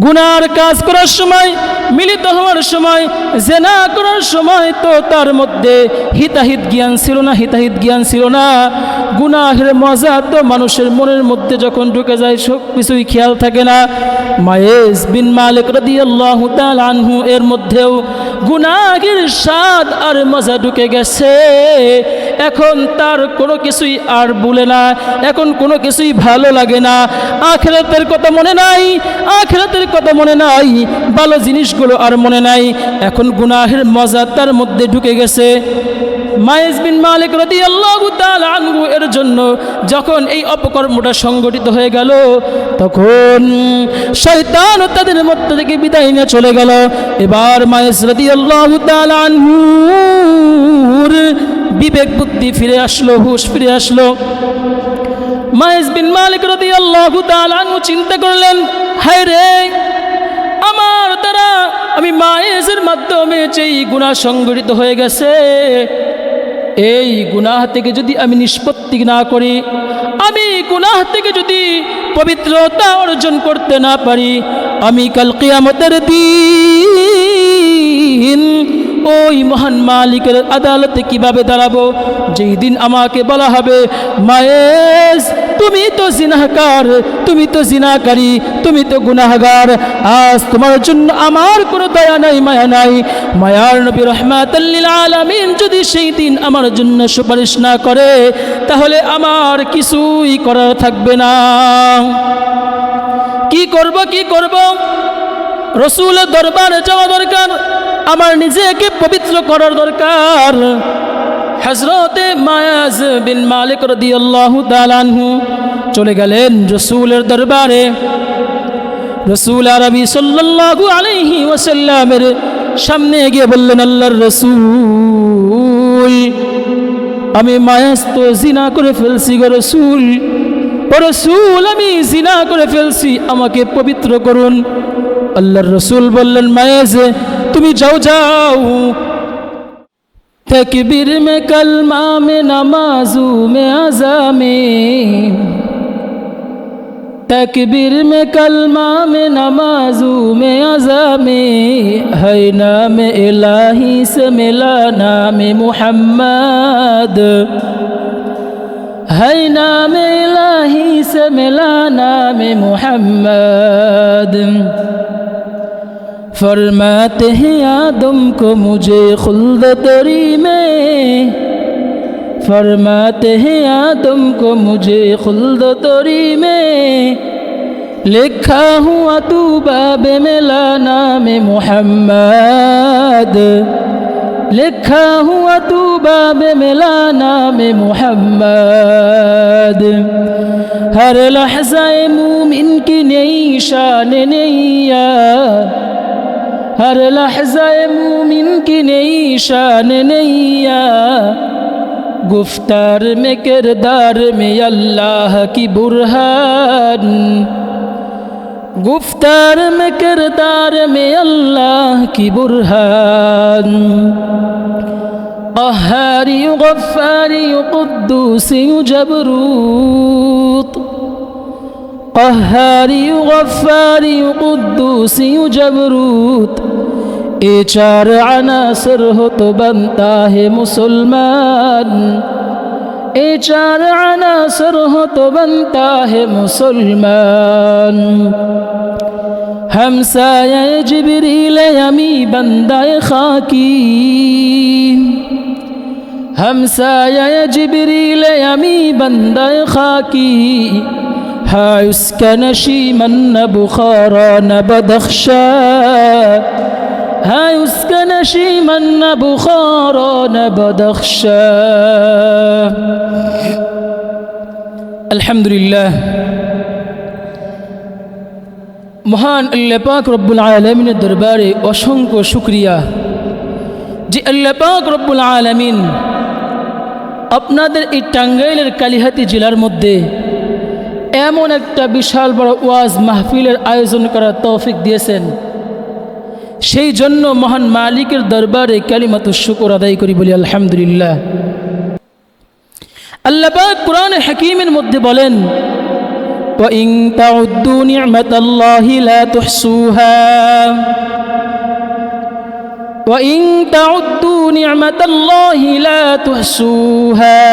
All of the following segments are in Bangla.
গুনার কাজ করার সময়, মিলিত হওয়ার সময়, জেনা করার সময় তো তার মধ্যে হিতাহিত জ্ঞান ছিল না। গুনাহের মজা তো মানুষের মনের মধ্যে যখন ঢুকে যায় সব কিছুই খেয়াল থাকে না। মায়েজ বিন মালিক রাদিয়াল্লাহু তাআলা আনহু এর মধ্যেও গুনাহের স্বাদ আর মজা ঢুকে গেছে। এখন তার কোনো কিছুই আর ভুলে না, এখন কোনো কিছুই ভালো লাগে না। আখিরাতের কথা মনে নাই, ভালো জিনিসগুলো আর মনে নাই। এখন গুনাহের মজা তার মধ্যে ঢুকে গেছে। মায়েজ বিন মালিক রাদিয়াল্লাহু তাআলা আনহু এর জন্য যখন এই অপকর্মটা সংগঠিত হয়ে গেল, তখন শয়তান তাদের মধ্য থেকে বিদায় নিয়ে চলে গেল। এবার মায়েজ রাদিয়াল্লাহু তাআলা আনহুর বিবেক বুদ্ধি ফিরে আসলো, হুঁশ ফিরে আসলো। মায়েজ বিন মালিক রাদিয়াল্লাহু তাআলা আনহু চিন্তা করলেন, হায় রে, আমার দ্বারা আমি মায়েজের মাধ্যমে যেই গুনাহ সংগঠিত হয়ে গেছে, এই গুনাহ থেকে যদি আমি নিষ্পত্তি না করি, আমি গুনাহ থেকে যদি পবিত্রতা অর্জন করতে না পারি, আমি কাল কিয়ামতের দিন ওই মহান মালিকের আদালতে কিভাবে দাঁড়াবো? যেই দিন আমাকে বলা হবে, মায়েজ তুমি তো জিনাহকার, তুমি তো জিনাকারী, তুমি তো গুনাহগার, আজ তোমার জন্য আমার কোনো দয়া নাই, মায়া নাই। মায়ার নবী রাহমাতাল লিল আলামিন যদি সেই দিন আমার জন্য সুপারিশ না করে, তাহলে আমার কিছুই করার থাকবে না। কি করব? রাসূলের দরবারে যাওয়া দরকার, আমার নিজেকে পবিত্র করার দরকার। হযরতে মায়াজ বিন মালিক রাদিয়াল্লাহু তাআলা আনহু চলে গেলেন রাসূলের দরবারে। রাসূল আরবি সাল্লাল্লাহু আলাইহি ওয়াসাল্লামের সামনে গিয়ে বললেন, আল্লাহর রাসূল, আমি মায়াজ তো জিনা করে ফেলছি গো রাসূল, ও রাসূল, আমি জিনা করে ফেলছি, আমাকে পবিত্র করুন। আল্লাহর রাসূল বললেন, মায়াজ তুমি যাও। तकबीर में कलमा में नमाजू में अज़ा में, तकबीर में कलमा में नमाजू में अज़ा में, है नाम इलाही से मिला नाम मुहम्मद, है नाम इलाही से मिला नाम मुहम्मद। फरमाते हैं आदम को मुझे खुल्द तरी में, फरमाते हैं आदम को मुझे खुल्द तरी में, लिखा हुआ तू बाब मिला नाम मुहम्मद, लिखा हुआ तू बाब मिला नाम मुहम्मद। हर लहज़ा मूमिन की नई शान नैया, हर लहज़ा मूमिन की नई शान नैया, गुफ्तार में किरदार में अल्लाह की बुरहान, गुफ्तार में किरदार में अल्लाह की बुरहान। क़हारी गफ़्फ़ारी क़ुद्दूसी जबरूत, क़हारी गफ़्फ़ारी क़ुद्दूसी जबरूत, ये चार अनासर हो तो बनता है मुसलमान, ये चार अनासर हो तो बनता है मुसलमान। हमसाया जिब्रील अमी बंदाए खाकी, हमसाया जिब्रील अमी बंदाए खाकी, है उसका नशीमन न बुखारा न बदख्शा, है उसका नशीमन न बुखारा न बदख्शा। अल्हम्दुलिल्लाह, महान अल्लाह पाक रब्बुल आलमीन दरबारे असंख्य शुक्रिया যে আল্লাহ পাক রব্বুল আলামিন আপনাদের এই টাঙ্গাইলের কালিহাতী জেলার মধ্যে এমন একটা বিশাল বড় ওয়াজ মাহফিলের আয়োজন করার তৌফিক দিয়েছেন। সেই জন্য মহান মালিকের দরবারে কালিমাতুশ শুকর আদায় করি, বলি আলহামদুলিল্লাহ। আল্লাহ পাক কুরআনে হাকীমের মধ্যে বলেন, وإن تعدوا نعمة الله لا تحصوها وإن تعدوا نعمة الله لا تحصوها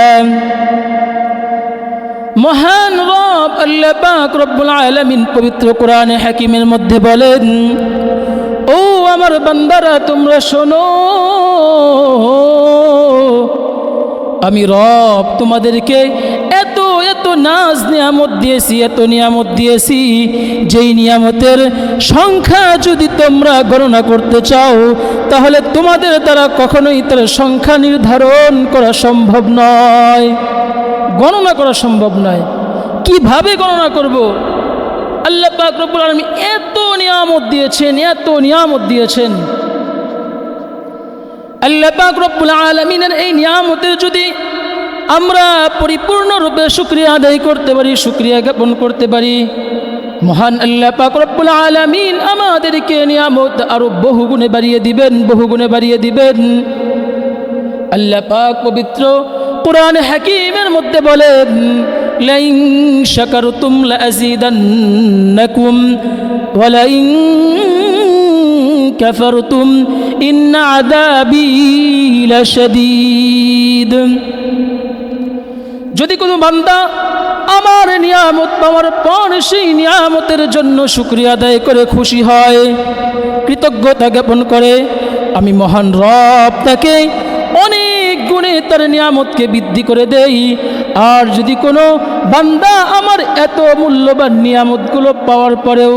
মহান রব আল্লাহ পাক রব্বুল আলামিন পবিত্র কোরআনে হাকিমের মধ্যে বলেন, ও আমার বান্দারা তোমরা শোনো, আমি রব তোমাদেরকে এত এত নাজ নিয়ামত দিয়েছি, এত নিয়ামত দিয়েছি, যেই নিয়ামতের সংখ্যা যদি তোমরা গণনা করতে চাও তাহলে তোমাদের দ্বারা কখনোই তার সংখ্যা নির্ধারণ করা সম্ভব নয়, গণনা করা সম্ভব নয়। কিভাবে গণনা করব? আল্লাহ পাক রব্বুল আলামিন এত নিয়ামত দিয়েছেন, এত নিয়ামত দিয়েছেন। আল্লাহ পাক রব্বুল আলামিনের এই নিয়ামতের যদি আমরা পরিপূর্ণরূপে শুকরিয়া আদায় করতে পারি, শুকরিয়া জ্ঞাপন করতে পারি, মহান আল্লাহ পাক রব্বুল আলামিন আমাদেরকে নিয়ামত আরো বহুগুণে বাড়িয়ে দিবেন, বহুগুণে বাড়িয়ে দিবেন। আল্লাহ পাক পবিত্র কোরআন হাকিমের মধ্যে বলেন, লাইন শাকারতুম লাযীদান্নাকুম ওয়া লাইন কাফারতুম ইন্না আযাবী লাশাদীদ। যদি কোনো বান্দা আমার নিয়ামত পাওয়ার পর সেই নিয়ামতের জন্য শুকরিয়া আদায় করে খুশি হয়, কৃতজ্ঞতা জ্ঞাপন করে, আমি মহান রব তাকে অনেক গুণে তার নিয়ামতকে বৃদ্ধি করে দেই। আর যদি কোনো বান্দা আমার এত মূল্যবান নিয়ামতগুলো পাওয়ার পরেও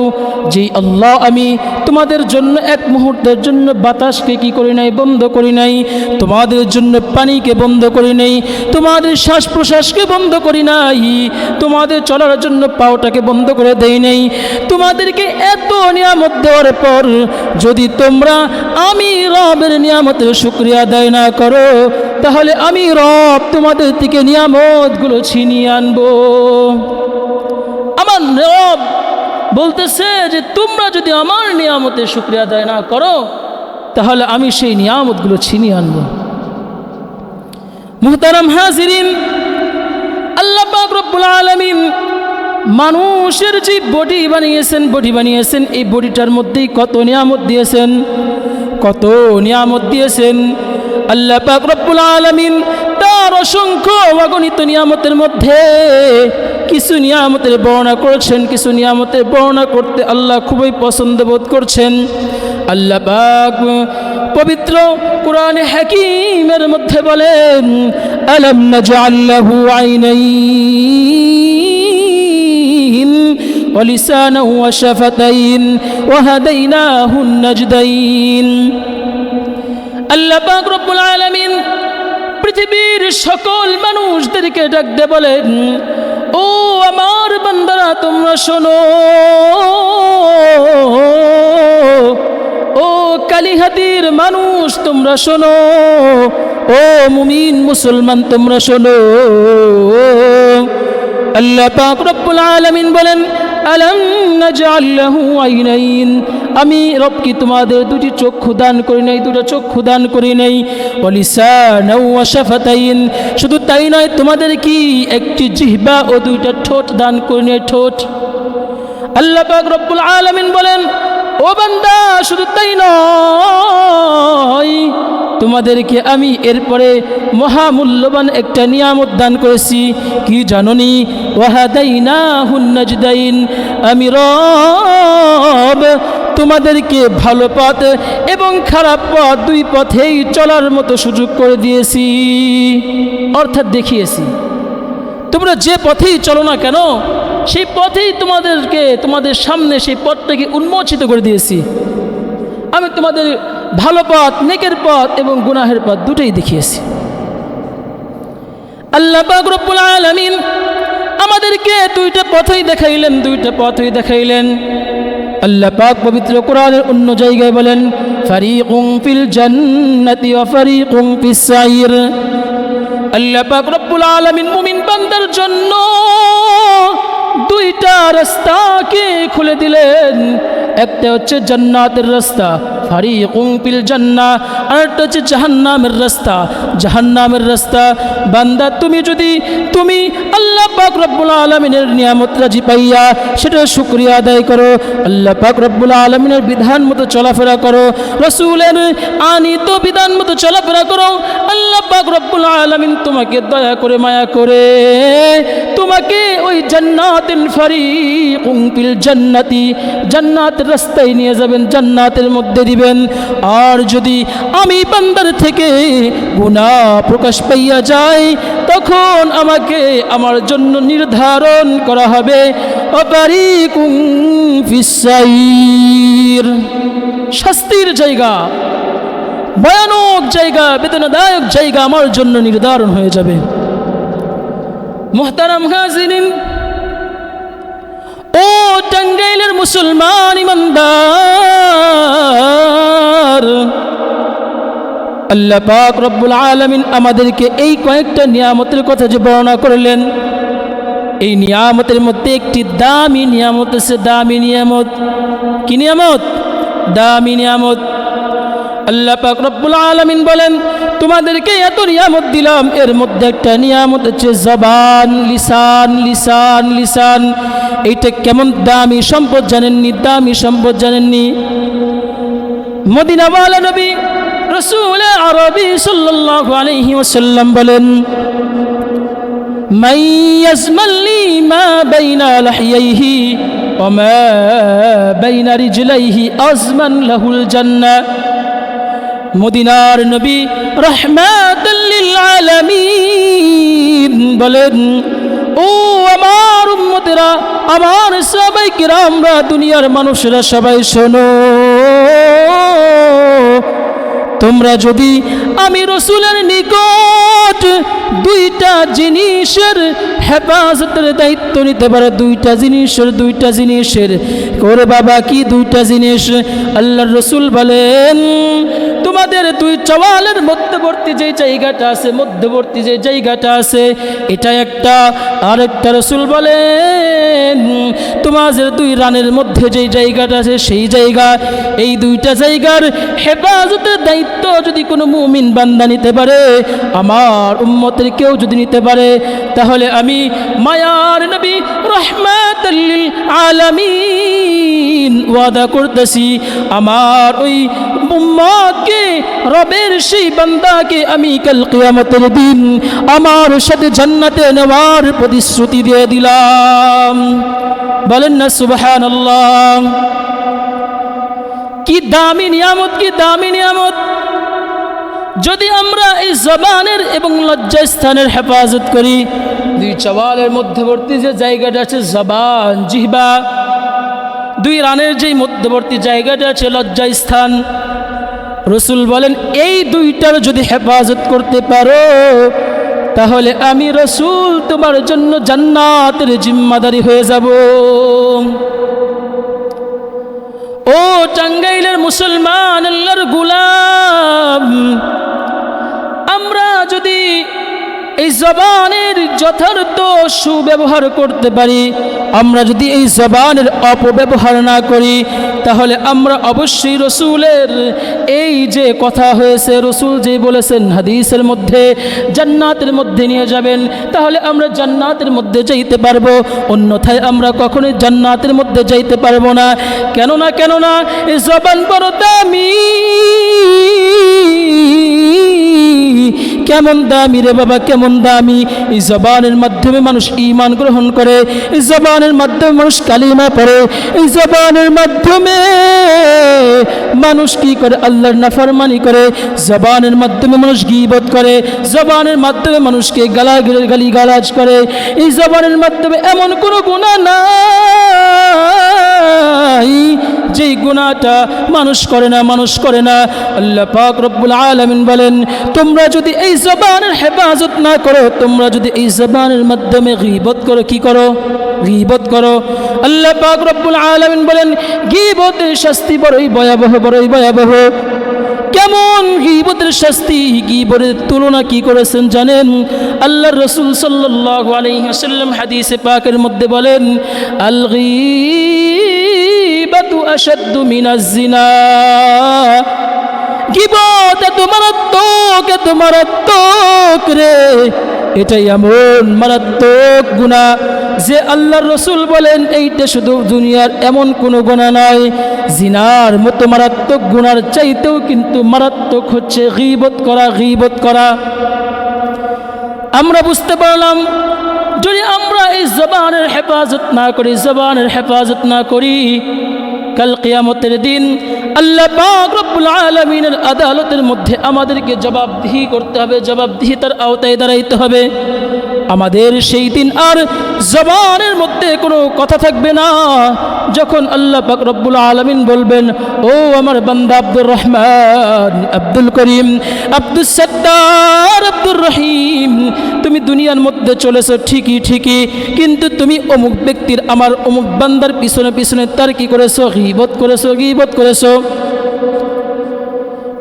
যে আল্লাহ আমি তোমাদের জন্য এক মুহূর্তের জন্য বাতাসকে কি করি নাই, বন্ধ করি নাই, তোমাদের জন্য পানিকে বন্ধ করি নাই, তোমাদের শ্বাস প্রশ্বাসকে বন্ধ করি নাই, তোমাদের চলার জন্য পাওটাকে বন্ধ করে দেই নাই, তোমাদেরকে এত নিয়ামত দেওয়ার পর যদি তোমরা আমি রবের নিয়ামতের শুকরিয়া আদায় না করো তাহলে আমি রব তোমাদের থেকে নিয়ামতগুলো ছিনিয়ে আনবো। আমার রব বলতেছে যে তোমরা যদি আমার নিয়ামতের শুকরিয়া আদায় না করো তাহলে আমি সেই নিয়ামতগুলো ছিনিয়ে আনবো। মুহতারাম হাজিরিন, আল্লাহ পাক রব্বুল আলামিন মানুষের যে বডি বানিয়েছেন, এই বডিটার মধ্যেই কত নিয়ামত দিয়েছেন, কত নিয়ামত দিয়েছেন। আল্লাহ পাক রব্বুল আলামিন তার অসংখ্য অগণিত নিয়ামতের মধ্যে কিছু নিয়ামতের বর্ণনা করেছেন, কিছু নিয়ামতের বর্ণনা করতে আল্লাহ খুবই পছন্দ বোধ করছেন। আল্লাহ পাক পবিত্র কোরআনে হাকিমের মধ্যে বলেন, আলাম নাজআল লাহু আইনাইন ওয়া লিসানান ওয়া শাফাতাইন ওয়া হাদাইনাহুন নাজদাইন। আল্লাহ পাক রব্বুল আলামিন পৃথিবীর সকল মানুষদেরকে ডাক দিয়ে বলেন, ও আমার বান্দারা তোমরা শোনো, ও কালিহাতির মানুষ তোমরা শোনো, ও মুমিন মুসলমান তোমরা শোনো। আল্লাহ পাক রব্বুল আলামিন বলেন, আলাম নাজআল লাহু আইনাইন, আমি রব কি তোমাদের দুটি চক্ষু দান করি নাই, দুটো চক্ষু দান করি নাই, ওয়া লিসানান ওয়া শাফাতাইন, শুধু তাই নয় তোমাদের কি একটি জিহ্বা ও দুইটা ঠোঁট দান করি নাই, ঠোঁট। আল্লাহ পাক রব্বুল আলামিন বলেন, ও বান্দা শুধু তাই নয় তোমাদেরকে আমি এরপরে মহামূল্যবান একটা নিয়ামত দান করেছি, কি জানোনি? ওয়া হাদাইনাহুন নাজদাইন, আমি রব তোমাদেরকে ভালো পথ এবং খারাপ পথ দুই পথেই চলার মতো সুযোগ করে দিয়েছি, অর্থাৎ দেখিয়েছি। তোমরা যে পথেই চলো না কেন সেই পথেই তোমাদের সামনে সেই পথটাকে উন্মোচিত করে দিয়েছি। আমি তোমাদের ভালো পথ, নেকের পথ এবং গুনাহের পথ দুটোই দেখিয়েছি। আল্লাহ পাক রব্বুল আলামিন আমাদেরকে দুইটা পথই দেখাইলেন। আল্লাহ পাক পবিত্র কোরআনের অন্য জায়গায় বলেন, ফারিকুম ফিল জান্নাতি ওয়া ফারিকুম ফিস সাইর। আল্লাহ পাক রব্বুল আলামিন মুমিন বান্দার জন্য দুইটা রাস্তাকে খুলে দিলেন। একটা হচ্ছে জান্নাতের রাস্তা, ফারিকুম ফিল জান্নাহ, আর একটা হচ্ছে জাহান্নামের রাস্তা। বান্দা তুমি আল্লাহ পাক রব্বুল আলামিনের নিয়ামত রাজি পাইয়া সেটা শুকরিয়া আদায় করো। আল্লাহ পাক রব্বুল আলামিনের বিধান মতো চলাফেরা করো, রাসূলের আনিত বিধান মতো চলাফেরা করো। আল্লাহ পাক রব্বুল আলামিন তোমাকে দয়া করে মায়া করে তোমাকে ওই জান্নাতুল ফারিকুম ফিল জান্নাতি, জান্নাতের রাস্তায় নিয়ে যাবেন, জান্নাতের মধ্যে দিবেন। আর যদি আমি বান্দার থেকে গুনাহ প্রকাশ পাইয়া যায় তখন আমাকে আমার জন্য নির্ধারণ করা হবে ফারিকুম ফিস সাইর, শাস্তির জায়গা, ভয়ানক জায়গা, বেদনাদায়ক জায়গা আমার জন্য নির্ধারণ হয়ে যাবে। মুহতারাম হাজিরিন, ও টাঙ্গাইলের মুসলমান ইমানদার, আল্লাহ পাক রব্বুল আলামিন আমাদেরকে এই কয়েকটা নিয়ামতের কথা যে বর্ণনা করলেন, এই নিয়ামতের মধ্যে একটি দামি নিয়ামত আছে। দামি নিয়ামত কি নিয়ামত? দামি নিয়ামত। আল্লাহ পাক রব্বুল আলামিন বলেন তোমাদেরকে এত নিয়ামত দিলাম, এর মধ্যে একটা নিয়ামত হচ্ছে জবান, লিসান। লিসান লিসান এইটা কেমন দামি সম্পদ জানেননি? দামি সম্পদ জানেননি? মদিনাওয়ালা নবী রাসূল আরবি সাল্লাল্লাহু আলাইহি ওয়াসাল্লাম বলেন মান ইয়াজমালি মা বাইনা লাহিয়াইহি ওয়া মা বাইনা রিজলাইহি আজমান লাহুল জান্নাহ। মদিনার নবী রাহমাতাল লিল আলামিন বলেন, ও আমার উম্মতেরা, আমার সাহাবায়ে কিরামরা, দুনিয়ার মানুষেরা সবাই শোনো, তোমরা যদি আমি রাসূলের নিকট দুইটা জিনিসের হেফাজতের দায়িত্ব নিতে পারো, দুইটা জিনিসের করে বাবা, কি দুইটা জিনিস? আল্লাহর রাসূল বলেন তোমাদের দুই চওয়ালের মধ্যবর্তী যে জায়গাটা আছে এটা একটা। আরেকটা রাসূল বলেন তোমাদের দুই রানের মধ্যে যে জায়গাটা আছে সেই জায়গা। এই দুইটা জায়গার হেফাজতের দায়িত্ব যদি কোনো মুমিন বান্দা নিতে পারে, আমার উম্মতের কেউ যদি নিতে পারে, তাহলে আমি মায়ার নবী রাহমাতাল লিল আলামিন ওয়াদা করতেছি আমার ওই উম্মতকে, রবের সেই বান্দাকে আমি কাল কিয়ামতের দিন আমার সাথে জান্নাতে নেওয়ার প্রতিশ্রুতি দিয়ে দিলাম। বলেন না সুবহানাল্লাহ। কি দামি নিয়ামত, কি দামি নিয়ামত! যদি আমরা এই জবানের এবং লজ্জাস্থানের হেফাজত করি, দুই চওয়ালের মধ্যবর্তী যে জায়গাটা আছে জবান, জিহ্বা, দুই রানের যে মধ্যবর্তী জায়গাটা আছে লজ্জাস্থান, রাসূল বলেন এই দুইটার যদি হেফাজত করতে পারো তাহলে আমি রাসূল তোমার জন্য জান্নাতের জিম্মাদারি হয়ে যাব। ও টাঙ্গাইলের মুসলমান, আল্লাহর গোলাম, আমরা যদি এই জবানের যথার্থ সুব্যবহার করতে পারি, আমরা যদি এই জবানের অপব্যবহার না করি, তাহলে আমরা অবশ্যই রাসূলের এই যে কথা হয়েছে, রাসূল যে বলেছেন হাদিসের মধ্যে জান্নাতের মধ্যে নিয়ে যাবেন, তাহলে আমরা জান্নাতের মধ্যে যাইতে পারবো। অন্যথায় আমরা কখনোই জান্নাতের মধ্যে যাইতে পারবো না। কেননা এই জবান বড় দামি। কেমন দামি রে বাবা, কেমন দামি! এই জবানের মাধ্যমে মানুষ ঈমান গ্রহণ করে, এই জবানের মাধ্যমে মানুষ কালিমা পড়ে, এই জবানের মাধ্যমে মানুষ কি করে? আল্লাহর নাফরমানি করে। জবানের মাধ্যমে মানুষ গীবত করে, জবানের মাধ্যমে মানুষকে গালিগালাজ করে। এই জবানের মাধ্যমে এমন কোনো গুনাহ নাই যেই গুনাহটা মানুষ করে না। আল্লাহ পাক রব্বুল আলামিন বলেন তোমরা যদি এই জবানের হেফাজত না করো, তোমরা যদি এই জবানের মাধ্যমে গীবত করো, কি করো? গীবত করো। আল্লাহ পাক রব্বুল আলামিন বলেন গীবতের শাস্তি বড়ই ভয়াবহ। কেমন গীবতের শাস্তি, গীবতের তুলনা কি করেছেন জানেন? আল্লাহর রাসূল সাল্লাল্লাহু আলাইহি ওয়াসাল্লাম হাদিসে পাকের মধ্যে বলেন আল গীবাতু আশাদ্দু মিনাজ জিনা। গীবত এত মারাত্মক রে, এটাই এমন মারাত্মক গুনাহ যে আল্লাহর রাসূল বলেন এইটা শুধু দুনিয়ার এমন কোনো গুনাহ নয়, জিনার মতো মারাত্মক গুনার চাইতেও কিন্তু মারাত্মক হচ্ছে গীবত করা। আমরা বুঝতে পারলাম যদি আমরা এই জবানের হেফাজত না করি কাল কিয়ামতের দিন আল্লাহ পাক রব্বুল আলামিনের আদালতের মধ্যে আমাদেরকে জবাবদিহি করতে হবে, জবাবদিহিতার আওতায় দাঁড়াইতে হবে। আমাদের সেই দিন আর জবানের মধ্যে কোনো কথা থাকবে না। যখন আল্লাহ পাক রব্বুল আলামিন বলবেন, ও আমার বান্দা আব্দুর রহমান, আব্দুল করিম, আব্দুস সত্তার, আব্দুর রহিম, তুমি দুনিয়ার মধ্যে চলেছো ঠিকই, কিন্তু তুমি অমুক ব্যক্তির, আমার অমুক বান্দার পিছনে তার কি করেছো? গীবত করেছো।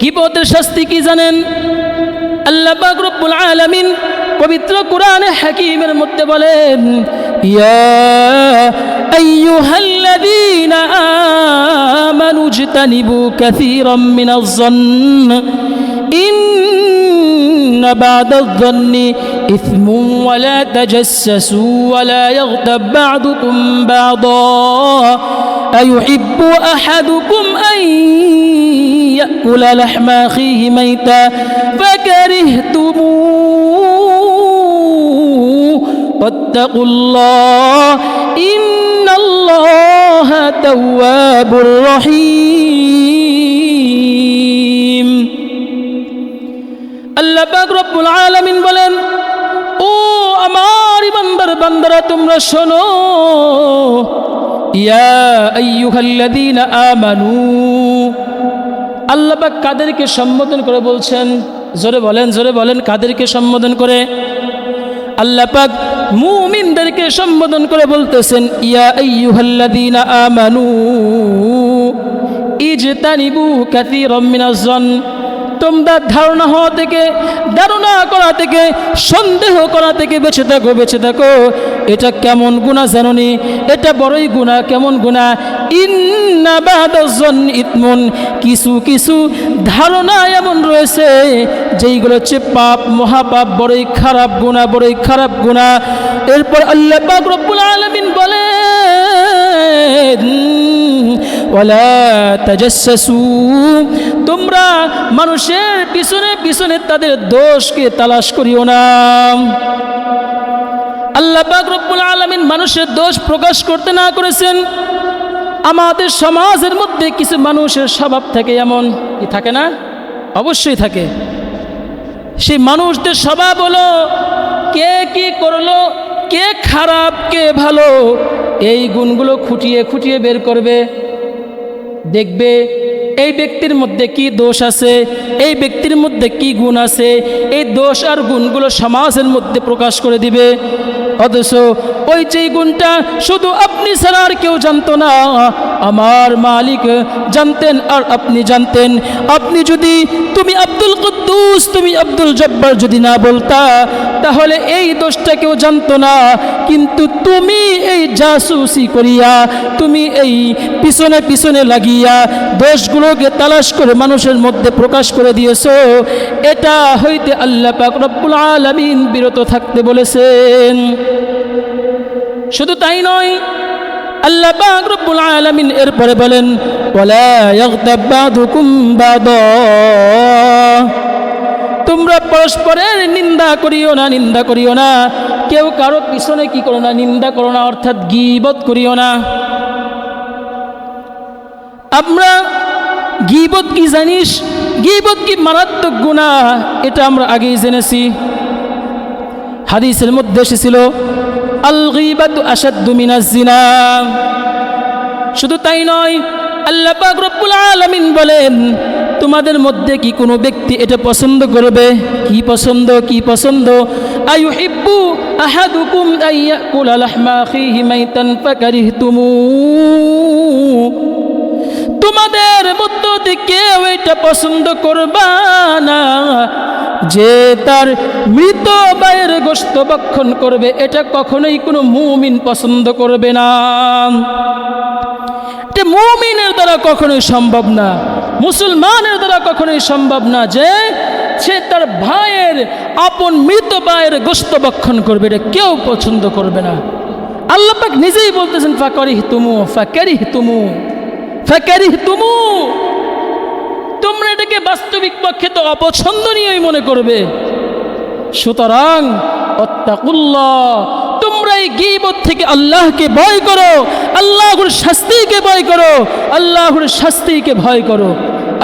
গীবতের শাস্তি কি জানেন? আল্লাহ পাক রব্বুল আলামিন পবিত্র কোরআনে হাকিমের মধ্যে বলেন, ইয়া আইয়ুহাল্লাযীনা আমানু ইজতানিবু কাসীরাম মিনাজ-যন্ন ইন্না বা'দায-যন্নি ইসমুন ওয়া লা তাজাসসু ওয়া লা ইয়াগতাব বা'দুকুম বা'দা আইয়ুহিব্বু আহাদুকুম আন ইয়াকুলা লাহমা আখিহি মাইতা ফাকারিহতুমুহু ওয়াত্তাকুল্লাহ ইন্নাল্লাহা তাওয়াবুর রহিম। আল্লাহ পাক রব্বুল আলামিন বলেন, ও আমার বান্দারা তোমরা শোনো, ইয়া আইয়ুহাল্লাযীনা আমানু। আল্লাহ পাক কাদেরকে সম্বোধন করে বলছেন? জোরে বলেন কাদেরকে সম্বোধন করে? আল্লাহ পাক মুমিনদেরকে সম্বোধন করে বলতেছেন, ইয়া আইয়ুহাল্লাযীনা আমানু ইজতানিবু কাসীরাম মিনাজ-যন্ন। তোমরা ধারণা করা থেকে, সন্দেহ করা থেকে বেঁচে থাকো। এটা কেমন গুনাহ জানোনি? এটা বড়ই গুনাহ। কেমন গুনাহ? ইন্না বা'দায-যন্নি ইসমুন। কিছু ধারণা এমন রয়েছে যেইগুলো হচ্ছে পাপ, মহাপাপ, বড়ই খারাপ গুনাহ। এরপর আল্লাহ পাক রব্বুল আলামিন বলেন, ওয়ালা তাজাসসু। তোমরা মানুষের পিছনে তাদের দোষকে তালাশ করিও না। আল্লাহ পাক রব্বুল আলামিন মানুষের দোষ প্রকাশ করতে না করেছেন। আমাদের সমাজের মধ্যে কিছু মানুষের স্বভাব থাকে এমন, কি থাকে না? অবশ্যই থাকে। সেই মানুষদের স্বভাব হলো কে কি করলো, কে খারাপ কে ভালো, এই গুণগুলো খুঁটিয়ে বের করবে। দেখবে এই ব্যক্তির মধ্যে কি দোষ আছে, এই ব্যক্তির মধ্যে কি গুণ আছে, এই দোষ আর গুণগুলো সমাজের মধ্যে প্রকাশ করে দিবে। অথচ ওই যেই গুণটা শুধু আপনি ছাড়া আর কেউ জানতো না, আমার মালিক জানতেন আর আপনি জানতেন। তুমি আব্দুল কুদ্দুস, তুমি আব্দুল জব্বার যদি না বলতা, তাহলে এই দোষটা কেউ জানতো না। কিন্তু তুমি এই জাসুসি করিয়া, তুমি এই পিছনে লাগিয়া দোষগুলোকে তালাশ করে মানুষের মধ্যে প্রকাশ করে দিয়েছো। এটা হইতে আল্লাহ পাক রব্বুল আলামিন বিরত থাকতে বলেছেন। শুধু তাই নয়, আল্লাহ পাক রব্বুল আলামিন এরপরে বলেন, ওয়ালা ইয়াগতাব বা'দুকুম বা'দা। তোমরা পরস্পরের নিন্দা করিও না। কেউ কারো পিছনে কি করো না? নিন্দা করো না, অর্থাৎ গীবত করিও না। আমরা গীবত কি জানিস? গীবত কি মারাত্মক গুনাহ, এটা আমরা আগেই জেনেছি। হাদিসের মধ্যে এসেছিল, আল গীবাতু আশাদ্দু মিনাজ জিনা। শুধু তাই নয়, আল্লাহ পাক রব্বুল আলামিন বলেন, তোমাদের মধ্যে কি কোনো ব্যক্তি এটা পছন্দ করবে? কি পছন্দ? আইয়ুহিব্বু আহাদুকুম আইয়াকুলা লাহমা আখিহি মাইতান ফাকারিহতুমুহু। তোমাদের মধ্যে কেউ এটা পছন্দ করবা না যে তার মৃত ভাইয়ের গোশত ভক্ষণ করবে। এটা কখনোই কোনো মুমিন পছন্দ করবে না। এটা মুমিনের দ্বারা কখনোই সম্ভব না, মুসলমানের দ্বারা কখনোই সম্ভব না যে সে তার ভাইয়ের আপন মৃত ভাইয়ের গোশত ভক্ষণ করবে, এটা কেউ পছন্দ করবে না। আল্লাহ পাক নিজেই বলতেছেন ফাকারিহতুমু, তোমরা এটাকে বাস্তবিক পক্ষে তো অপছন্দনীয়ই মনে করবে। সুতরাং আত্তাকুল্লাহ, তোমরা এই গীবত থেকে আল্লাহকে ভয় করো, আল্লাহর শাস্তিকে ভয় করো, আল্লাহর শাস্তিকে ভয় করো।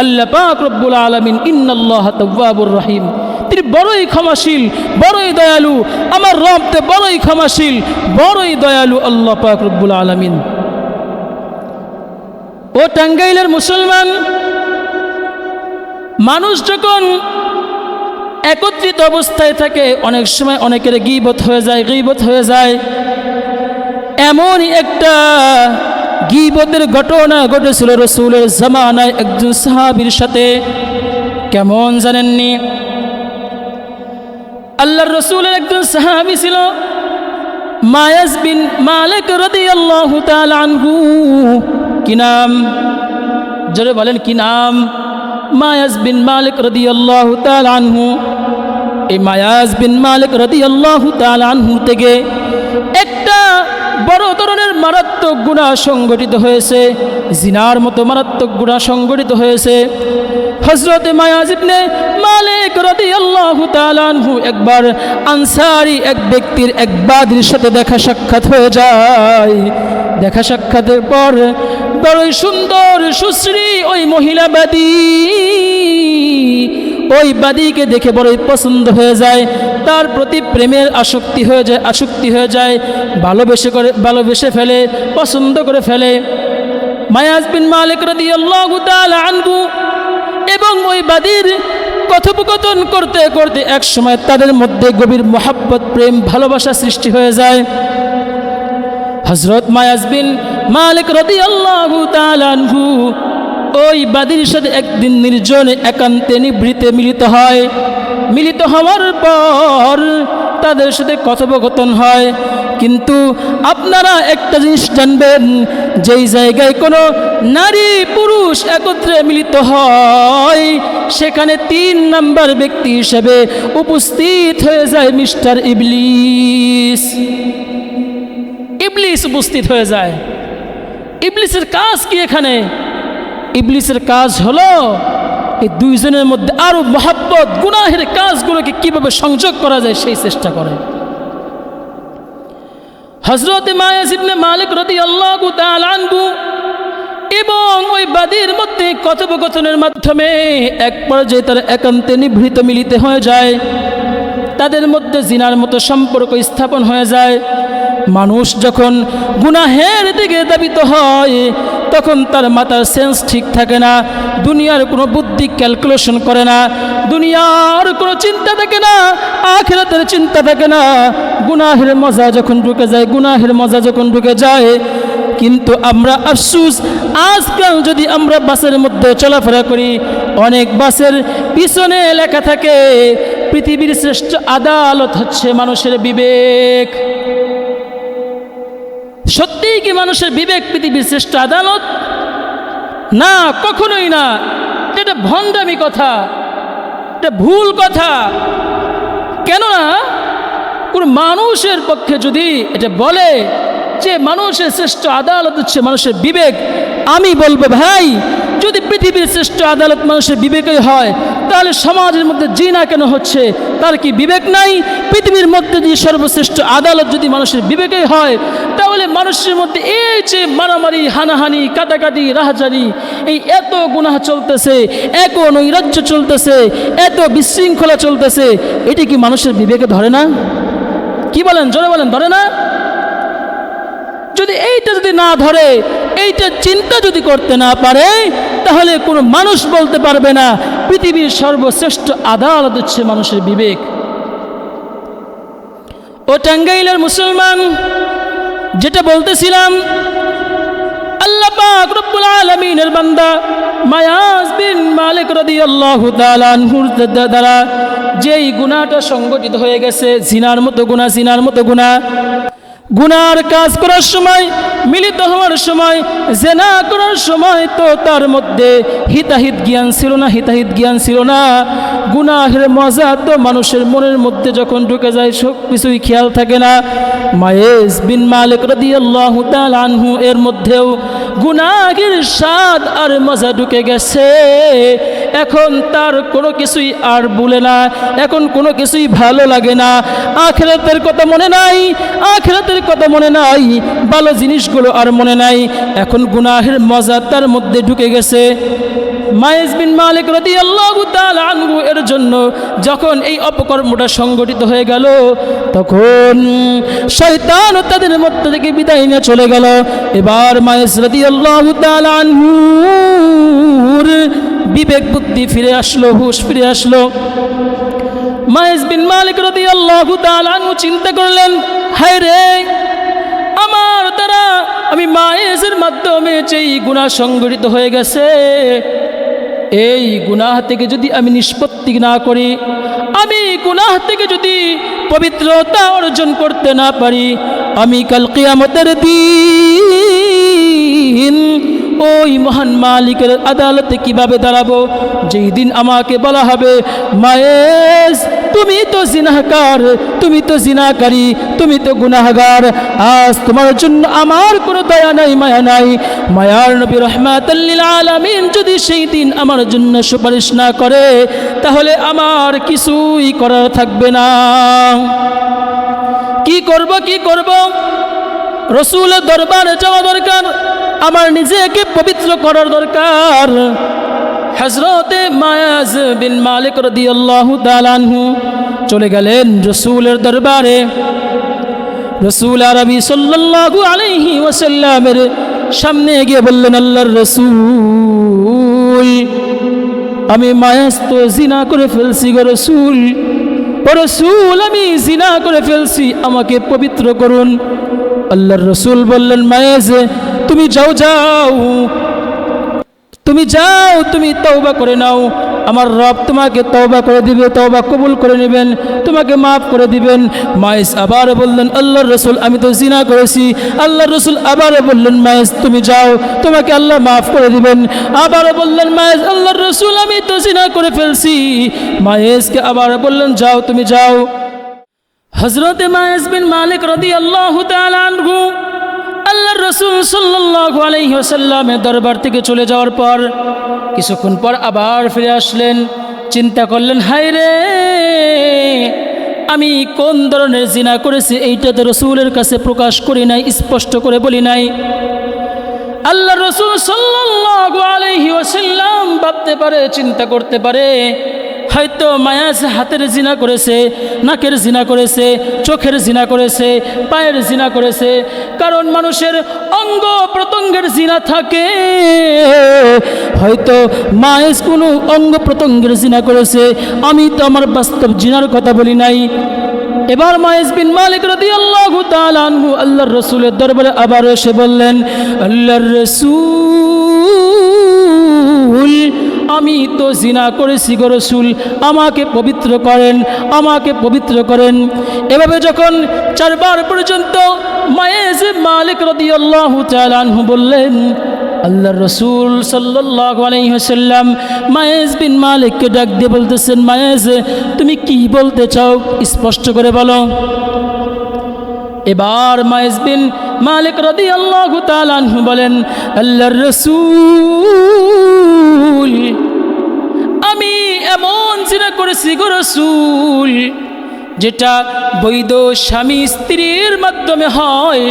আল্লাহ পাক রব্বুল আলামিন ইন্নাল্লাহা তাওয়াবুর রহিম, তিনি বড়ই ক্ষমাশীল, বড়ই দয়ালু। আমার রব তো বড়ই ক্ষমাশীল, বড়ই দয়ালু আল্লাহ পাক রব্বুল আলামিন। ও টাঙ্গাইলের মুসলমান, মানুষ যখন একত্রিত অবস্থায় থাকে অনেক সময় অনেকের গীবত হয়ে যায়। এমনই একটা গীবতের ঘটনা ঘটেছিল রাসূলের জামানায় একজন সাহাবীর সাথে। কেমন জানেননি? আল্লাহর রাসূলের একজন সাহাবী ছিল মায়াজ বিন মালিক রাদিয়াল্লাহু তাআলা আনহু। কি নাম? জোরে বলেন, কি নাম? মায়াজ বিন মালিক রাদিয়াল্লাহু তাআলা আনহু। এই মায়াজ বিন মালিক রাদিয়াল্লাহু তাআলা আনহু থেকে একটা বড় ধরনের মারাত্মক গুনাহ সংগঠিত হয়েছে, জিনার মতো মারাত্মক গুনাহ সংগঠিত হয়েছে। হযরত মায়াজ ইবনে মালিক রাদিয়াল্লাহু তাআলা আনহু একবার আনসারী এক ব্যক্তির এক বাদীর সাথে দেখা সাক্ষাৎ হয়ে যায়। দেখা সাক্ষাতের পর বড়ই সুন্দর সুশ্রী ওই মহিলা বাদী, ওই বাদীকে দেখে বড়ই পছন্দ হয়ে যায়, তার প্রতি প্রেমের আসক্তি হয়ে যায়, ভালোবেসে ফেলে, পছন্দ করে ফেলে। মায়াজ বিন মালিক রাদিয়াল্লাহু তাআলা আনহু এবং ওই বাদীর কথোপকথন করতে করতে এক সময় তাদের মধ্যে গভীর মহব্বত, প্রেম, ভালোবাসা সৃষ্টি হয়ে যায়। হযরত মায়াজ বিন মালিক রাদিয়াল্লাহু তাআলা আনহু ওই বাদীর সাথে একদিন নির্জনে একান্তে নিভৃতে মিলিত হওয়ার পর তাদের সাথে কথোপকথন হয়। কিন্তু আপনারা একটা জিনিস জানবেন, যেই জায়গায় কোনো নারী পুরুষ একত্রে মিলিত হয় সেখানে 3 নাম্বার ব্যক্তি হিসেবে উপস্থিত হয়ে যায় মিস্টার ইবলিস। ইবলিস উপস্থিত হয়ে যায়। ইবলিসের কাজ কি এখানে? ইবলিসের কাজ হলো এই দুইজনের মধ্যে আরো মহব্বত, গুনাহের কাজগুলোকে কিভাবে সংযোগ করা যায় সেই চেষ্টা করে। হযরত মায়াজ ইবনে মালিক রাদিয়াল্লাহু তাআলা আনহু এবং ওই বাদীর মধ্যে কথোপকথনের মাধ্যমে এক পর্যায়ে তারা একান্তে নিভৃত মিলিত হয়ে যায়। তাদের মধ্যে জিনার মতো সম্পর্ক স্থাপন হয়ে যায়। মানুষ যখন গুনাহের দিকে ধাবিত হয় তখন তার মাথার সেন্স ঠিক থাকে না, দুনিয়ার কোনো বুদ্ধি ক্যালকুলেশন করে না, দুনিয়ার কোনো চিন্তা থাকে না, আখিরাতের চিন্তা থাকে না। গুনাহের মজা যখন ঢুকে যায় কিন্তু আমরা আফসোস, আজকাল যদি আমরা বাসের মধ্যে চলাফেরা করি, অনেক বাসের পিছনে লেখা থাকে পৃথিবীর শ্রেষ্ঠ আদালত হচ্ছে মানুষের বিবেক। সত্যিই কি মানুষের বিবেক পৃথিবীর শ্রেষ্ঠ আদালত? না, কখনোই না। এটা ভণ্ডামি কথা, এটা ভুল কথা। কেননা কোন মানুষের পক্ষে যদি এটা বলে যে মানুষের শ্রেষ্ঠ আদালত হচ্ছে মানুষের বিবেক, আমি বলবো ভাই, যদি পৃথিবীর শ্রেষ্ঠ আদালত মানুষের বিবেকই হয় তাহলে সমাজের মধ্যে জিনা কেন হচ্ছে? তার কি বিবেক নাই? পৃথিবীর মধ্যে যে সর্বশ্রেষ্ঠ আদালত যদি মানুষের বিবেকই হয় তাহলে মানুষের মধ্যে এই যে মারামারি, হানাহানি, কাটাকাটি, রাহাজানি, এই এত গুনাহ চলতেছে, এত নৈরাজ্য চলতেছে, এত বিশৃঙ্খলা চলতেছে, এটি কি মানুষের বিবেকে ধরে না? কি বলেন? জোরে বলেন, ধরে না? যদি এইটা যদি না ধরে, এইটা চিন্তা যদি করতে না পারে, তাহলে কোনো মানুষ বলতে পারবে না পৃথিবীর সর্বশ্রেষ্ঠ আদালত হচ্ছে মানুষের বিবেক। ও টাঙ্গাইলের মুসলমান, যেটা বলতেছিলাম, আল্লাহ পাক রব্বুল আলামিনের বান্দা মায়াজ বিন মালিক রাদিয়াল্লাহু তাআলা আনহুর দ্বারা যেই গুনাহটা সংগঠিত হয়ে গেছে, জিনার মতো গুনাহ, গুনার কাজ করার সময়, মিলিত হওয়ার সময়, জেনা করার সময় তো তার মধ্যে হিতাহিত জ্ঞান ছিল না, হিতাহিত জ্ঞান ছিল না। গুনাহের মজা তো মানুষের মনের মধ্যে যখন ঢুকে যায় সব কিছুই খেয়াল থাকে না। মায়েজ বিন মালিক রাদিয়াল্লাহু তাআলা আনহু এর মধ্যেও গুনাহের স্বাদ আর মজা ঢুকে গেছে। এখন তার কোনো কিছুই আর ভুলে না, এখন কোনো কিছুই ভালো লাগে না। আখিরাতের কথা মনে নাই, আখিরাতের কথা মনে নাই, ভালো জিনিসগুলো আর মনে নাই। এখন গুনাহের মজা তার মধ্যে ঢুকে গেছে। মায়েজ বিন মালিক রাদিয়াল্লাহু তাআলা আনহু এর জন্য যখন এই অপকর্মটা সংগঠিত হয়ে গেল, তখন শয়তান তাদের মধ্য থেকে বিদায় নিয়ে চলে গেল। এবার মায়েজ রাদিয়াল্লাহু তাআলা আনহুর বিবেক বুদ্ধি ফিরে আসলো, হুঁশ ফিরে আসলো। মায়েজ বিন মালিক রাদিয়াল্লাহু তাআলা আনহু চিন্তা করলেন, হায় রে, আমার দ্বারা আমি মায়েজের মাধ্যমে যেই গুনাহ সংগঠিত হয়ে গেছে, এই গুনাহ থেকে যদি আমি নিষ্পত্তি না করি, আমি গুনাহ থেকে যদি পবিত্রতা অর্জন করতে না পারি, আমি কাল কিয়ামতের দিন ওই মহান মালিকের আদালতে কিভাবে দাঁড়াবো? যেই দিন আমাকে বলা হবে, মায়েজ তুমি তো জিনাহকার, তুমি তো জিনাকারী, তুমি তো গুনাহগার, আজ তোমার জন্য আমার কোনো দয়া নাই, মায়া নাই। মায়ার নবী রাহমাতাল লিল আলামিন যদি সেই দিন আমার জন্য সুপারিশ না করে, তাহলে আমার কিছুই করার থাকবে না। কি করব, কি করব? রাসূলের দরবারে যাওয়া দরকার, আমার নিজেকে পবিত্র করার দরকার। হযরতে মায়াজ বিন মালিক রাদিয়াল্লাহু তাআলা আনহু চলে গেলেন রাসূলের দরবারে। রাসূল আরবি সাল্লাল্লাহু আলাইহি ওয়াসাল্লামের সামনে গিয়ে বললেন, আল্লাহর রাসূল, আমি মায়াজ তো জিনা করে ফেলছি গো রাসূল, ও রাসূল, আমি জিনা করে ফেলছি, আমাকে পবিত্র করুন। আল্লাহর রাসূল বললেন, মায়াজ তুমি যাও, যাও, তুমি যাও, তুমি তওবা করে নাও, আমার রব তোমাকে তওবা করে দিবে, তওবা কবুল করে নেবেন, তোমাকে মাফ করে দিবেন। মায়েজ আবার বললেন, আল্লাহর রাসূল, আমি তো জিনা করেছি। আল্লাহর রাসূল আবার বললেন, মায়েজ তুমি যাও, তোমাকে আল্লাহ মাফ করে দিবেন। আবার বললেন মায়েজ, আল্লাহর রাসূল, আমি তো জিনা করে ফেলছি। মায়েজকে আবার বললেন, যাও, তুমি যাও। হযরতে মায়েজ বিন মালিক রাদিয়াল্লাহু তাআলা আনহু আল্লাহর রাসূল সাল্লাল্লাহু আলাইহি ওয়াসাল্লামের দরবার থেকে চলে যাওয়ার পর কিছুক্ষণ পর আবার ফিরে আসলেন। চিন্তা করলেন, হায় রে, আমি কোন ধরনের জিনা করেছি এইটা তো রাসূলের কাছে প্রকাশ করি নাই, স্পষ্ট করে বলি নাই। আল্লাহর রাসূল সাল্লাল্লাহু আলাইহি ওয়াসাল্লাম ভাবতে পারে, চিন্তা করতে পারে, হয়তো মায়াজ হাতের জিনা করেছে, নাকের জিনা করেছে, চোখের জিনা করেছে, পায়ের জিনা করেছে। কারণ মানুষের অঙ্গ প্রত্যঙ্গের জিনা থাকে, হয়তো মায়াজ কোনো অঙ্গ প্রত্যঙ্গের জিনা করেছে, আমি তো আমার বাস্তব জিনার কথা বলি নাই। এবার মায়েজ বিন মালিক রাদিয়াল্লাহু তাআলা আনহু আল্লাহর রাসূলের দরবারে আবার এসে বললেন, আল্লাহর রাসূল, আমি তো জিনা করেছি গো রাসূল, আমাকে পবিত্র করেন, আমাকে পবিত্র করেন। এভাবে যখন 4 বার পর্যন্ত মায়েজ মালিক রাদিয়াল্লাহু তাআলা আনহু বললেন, আল্লাহর রাসূল সাল্লাল্লাহু আলাইহি ওয়াসাল্লাম মায়েজ বিন মালিককে ডাক দিয়ে বলতেছেন, মায়েজ তুমি কি বলতে চাও, স্পষ্ট করে বলো। এবার মায়েজ বিন মালিক রাদিয়াল্লাহু তাআলা আনহু বলেন, আল্লাহর রাসূল, আমি এমন জিনা করেছি গো রাসূল, যেটা বৈধ স্বামী স্ত্রীর মাধ্যমে হয়,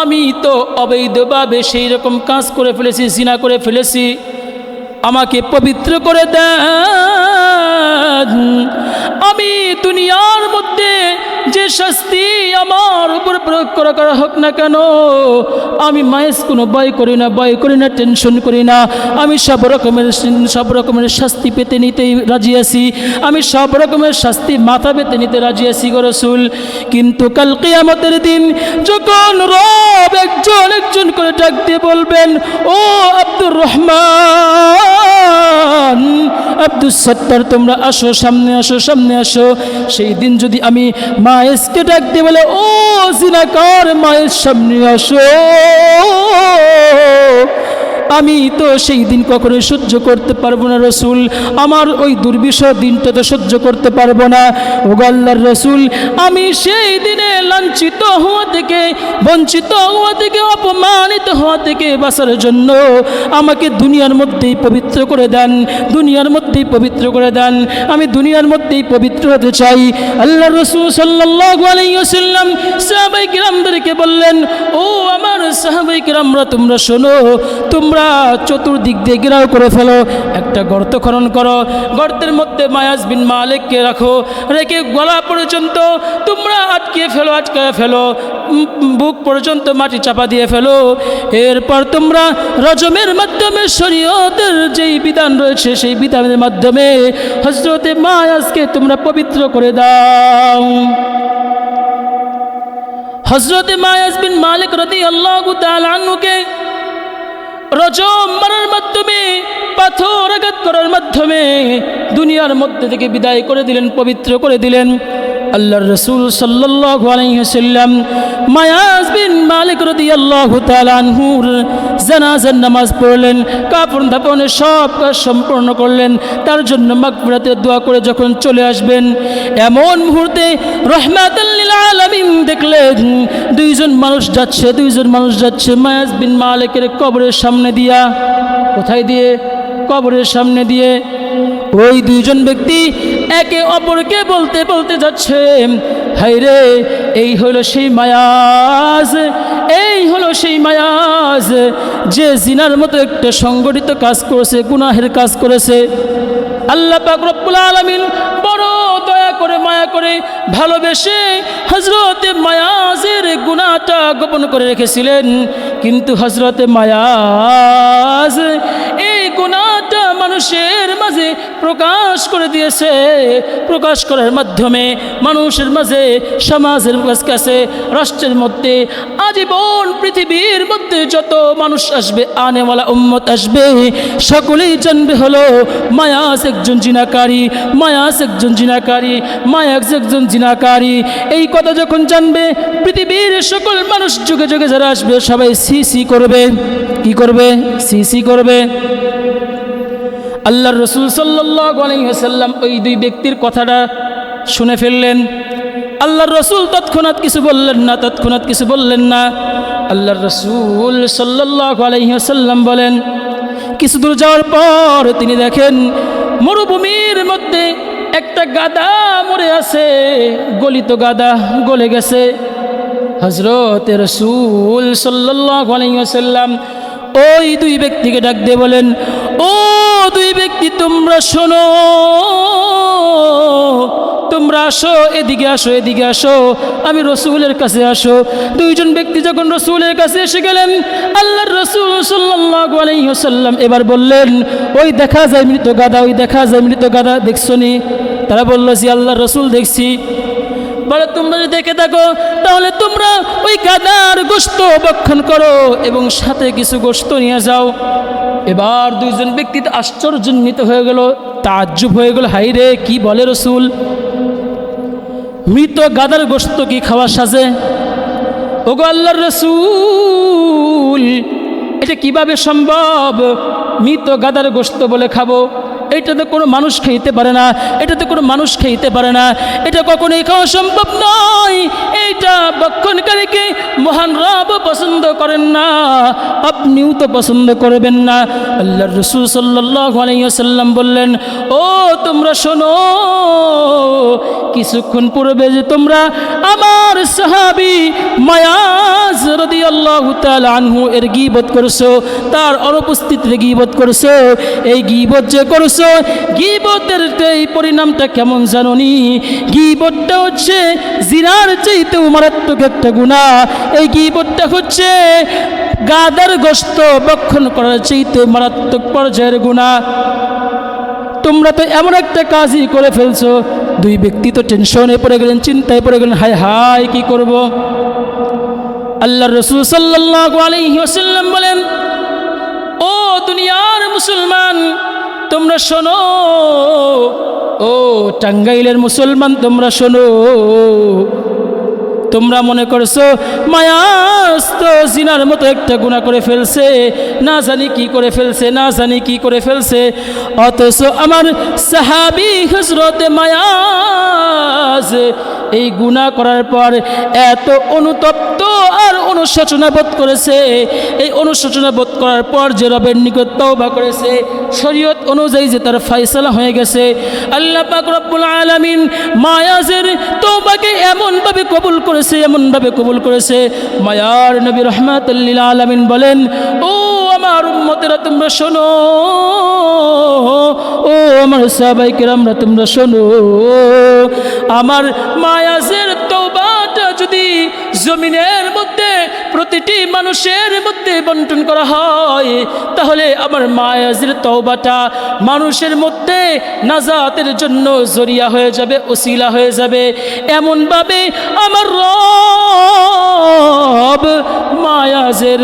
আমি তো অবৈধভাবে সেই রকম কাজ করে ফেলেছি, জিনা করে ফেলেছি, আমাকে পবিত্র করে দেন। আমি দুনিয়ার মধ্যে যে শাস্তি আমার উপর প্রয়োগ করা হোক না কেন, আমি মায়েজ কোনো ভয় করি না, ভয় করি না, টেনশন করি না। আমি সব রকমের শাস্তি পেতে নিতেই রাজি আছি, আমি সব রকমের শাস্তি মাথা পেতে নিতে রাজি আছি গো রাসূল। কিন্তু কাল কিয়ামতের দিন যখন রব একজন একজন করে ডাক দিয়ে বলবেন, ও আব্দুর রহমান, আব্দুস সত্তার তোমরা আসো, সামনে আসো, সামনে আসো। সেই দিন যদি আমি মায়েসকে ডাক দিয়ে বলে, ও জিনাকার মায়ের সামনে আসো, আমি তো সেই দিন কখনোই সহ্য করতে পারবো না রসুল, আমার ওই দুর্বিষহ দিনটা তো সহ্য করতে পারবো না। ও আল্লাহর রসুল, আমি সেই দিনে লাঞ্ছিত হওয়া থেকে, বঞ্চিত হওয়া থেকে, অপমানিত হওয়া থেকে বাঁচার জন্য আমাকে দুনিয়ার মধ্যেই পবিত্র করে দেন, দুনিয়ার মধ্যেই পবিত্র করে দেন, আমি দুনিয়ার মধ্যেই পবিত্র হতে চাই। আল্লাহর রসুল সাল্লাল্লাহু আলাইহি ওয়াসাল্লাম সাহাবায়ে কিরামদেরকে বললেন, ও আমার সাহাবায়ে কিরামরা, তোমরা শোনো, তোমরা চতুর্দিক দিয়ে ঘেরাও করে ফেলো, একটা গর্ত খনন করো, গর্তের মধ্যে মায়াজ বিন মালিককে রাখো, রেখে গলা পর্যন্ত তোমরা আটকিয়ে ফেলো, আটকায় ফেলো, বুক পর্যন্ত মাটি চাপা দিয়ে ফেলো। এরপর তোমরা রজমের মাধ্যমে, শরীয়তের যেই বিধান রয়েছে সেই বিধানের মাধ্যমে হযরতে মায়াজকে তোমরা পবিত্র করে দাও। হযরতে মায়াজ বিন মালিক রাদিয়াল্লাহু তাআলা আনহুকে রজম মারার মাধ্যমে, পাথর আঘাত করার মাধ্যমে দুনিয়ার মধ্যে থেকে বিদায় করে দিলেন, পবিত্র করে দিলেন। আল্লাহর রাসূল সাল্লাল্লাহু আলাইহি ওয়াসাল্লাম মায়াজ বিন মালিক রাদিয়াল্লাহু তাআলা আনহুর জানাজার নামাজ পড়লেন, কাফন দাফনের সব কাজ সম্পন্ন করলেন, তার জন্য মাগফিরাতের দোয়া করে যখন চলে আসবেন, এমন মুহূর্তে রাহমাতাল লিল আলামিন দেখলেন দুইজন মানুষ যাচ্ছে মায়াজ বিন মালিকের কবরের সামনে দিয়া। কোথায় দিয়ে? কবরের সামনে দিয়ে। ওই দুইজন ব্যক্তি একে অপরকে বলতে বলতে যাচ্ছে, হায়রে, এই হলো সেই মায়াজ, এই হলো সেই মায়াজ যে জিনার মতো একটা সংগঠিত কাজ করেছে, গুনাহের কাজ করেছে। আল্লাহ পাক রব্বুল আলামিন বড় দয়া করে, মায়া করে, ভালোবেসে হযরতে মায়াজের গুনাহটা গোপন করে রেখেছিলেন, কিন্তু হযরতে মায়াজ এই গুনাহটা মানুষের মাঝে প্রকাশ করে দিয়েছে। প্রকাশ করার মাধ্যমে মানুষের মাঝে, সমাজের কাছে, রাষ্ট্রের মধ্যে, আজীবন পৃথিবীর মধ্যে যত মানুষ আসবে, আনেওয়ালা উম্মত আসবে, সকলেই জানবে হলো মায়াজ একজন জিনাকারী, মায়াজ একজন জিনাকারী, মায়াজ একজন জিনাকারী। এই কথা যখন জানবে পৃথিবীর সকল মানুষ, যুগে যুগে যারা আসবে সবাই সি সি করবে। কি করবে? সি সি করবে। আল্লাহর রাসূল সাল্লাল্লাহু আলাইহি ওয়াসাল্লাম ওই দুই ব্যক্তির কথাটা শুনে ফেললেন। আল্লাহর রাসূল তৎক্ষণাৎ কিছু বললেন না, আল্লাহর রাসূল সাল্লাল্লাহু আলাইহি ওয়াসাল্লাম বলেন, কিছু দূর যাওয়ার পর তিনি দেখেন মরুভূমির মধ্যে একটা গাধা মরে আছে, গলিত গাধা, গলে গেছে। হযরত রাসূল সাল্লাল্লাহু আলাইহি ওয়াসাল্লাম ওই দুই ব্যক্তিকে ডাক দিয়ে বলেন, ও দুই ব্যক্তি, তোমরা শোনো, তোমরা আসো, এদিকে আসো, এদিকে আসো, আমি রসুলের কাছে আসো। দুইজন ব্যক্তি যখন রসুলের কাছে এসে গেলেন, আল্লাহর রসুল সাল্লাল্লাহু আলাইহি ওয়াসাল্লাম এবার বললেন, ওই দেখা যায় মৃত গাধা, ওই দেখা যায় মৃত গাধা, দেখছো নি? তারা বলল, জি আল্লাহর রসুল দেখছি। বলে, তোমরা যদি দেখে থাকো তাহলে তোমরা ওই গাধার গোশত ভক্ষণ করো এবং সাথে কিছু গোশত নিয়ে যাও। এবার দুইজন ব্যক্তি আশ্চর্যান্বিত হয়ে গেল, তাজ্জুব হয়ে গেল, হাই রে, কি বলে রসুল, মৃত গাধার গোশত কি খাওয়া সাজে? ওগো আল্লাহর রসুল, এটা কিভাবে সম্ভব? মৃত গাধার গোশত বলে খাবো? এটাতে কোনো মানুষ খাইতে পারে না, এটাতে কোনো মানুষ খাইতে পারে না, এটা কখনোই খাওয়া সম্ভব নয়। এইটা ভক্ষণকারীকে মহান রব পছন্দ করেন না, আপনিও তো পছন্দ করবেন না। আল্লাহর রাসূল সাল্লাল্লাহু আলাইহি ওয়াসাল্লাম বললেন, ও তোমরা শোনো, কিছুক্ষণ পূর্বে যে তোমরা আমার সাহাবী মায়াজ রাদিয়াল্লাহু তাআলা আনহু এর গীবত করছো, তার অনুপস্থিতিতে গীবত করছো, এই গীবত যে করছো, গীবতের এই পরিণামটা কেমন জানোনি? গীবতটা হচ্ছে জিনার চাইতেও মারাত্মক একটা গুনাহ। এই গীবতটা হচ্ছে গাধার গোশত ভক্ষণ করার চাইতে মারাত্মক পর্যায়ের গুনাহ। তোমরা তো এমন একটা কাজই করে ফেলছো। দুই ব্যক্তি তো টেনশনে পড়ে গেলেন, চিন্তায় পড়ে গেলেন, হায় হায় কি করব? আল্লাহর রাসূল সাল্লাল্লাহু আলাইহি ওয়াসাল্লাম বলেন, ও দুনিয়ার মুসলমান, তোমরা শোনো, ও টাঙ্গাইলের মুসলমান তোমরা শোনো। তোমরা মনে করছো মায়াজ তো জিনার মতো একটা গুনাহ করে ফেলছে, না জানি কি করে ফেলছে, না জানি কি করে ফেলছে। অথচ আমার সাহাবী হযরত মায়াজ এই গুনাহ করার পর এত অনুতপ্ত আর অনুশোচনা বোধ করেছে। এই অনুশোচনা বোধ করার পর যে রবের নিকট তওবা করেছে, শরীয়ত অনুযায়ী যে তার ফয়সালা হয়ে গেছে, আল্লাহ পাক রব্বুল আলামিন মায়াজের তওবাকে এমনভাবে কবুল করেছে, এমনভাবে কবুল করেছে। মায়ার নবী রাহমাতুল লিল আলামিন বলেন, ও আমার উম্মতেরা তোমরা শোনো, ও আমার সাহাবায়ে কেরামরা তোমরা শোনো, আমার মায়াজের তওবাটা যদি জমিনের মধ্যে প্রতিটি মানুষের মধ্যে বন্টন করা হয়, তাহলে আমার মায়াজের তওবাটা মানুষের মধ্যে নাজাতের জন্য জরিয়া হয়ে যাবে, ওসিলা হয়ে যাবে। এমনভাবে আমার রব মায়াজের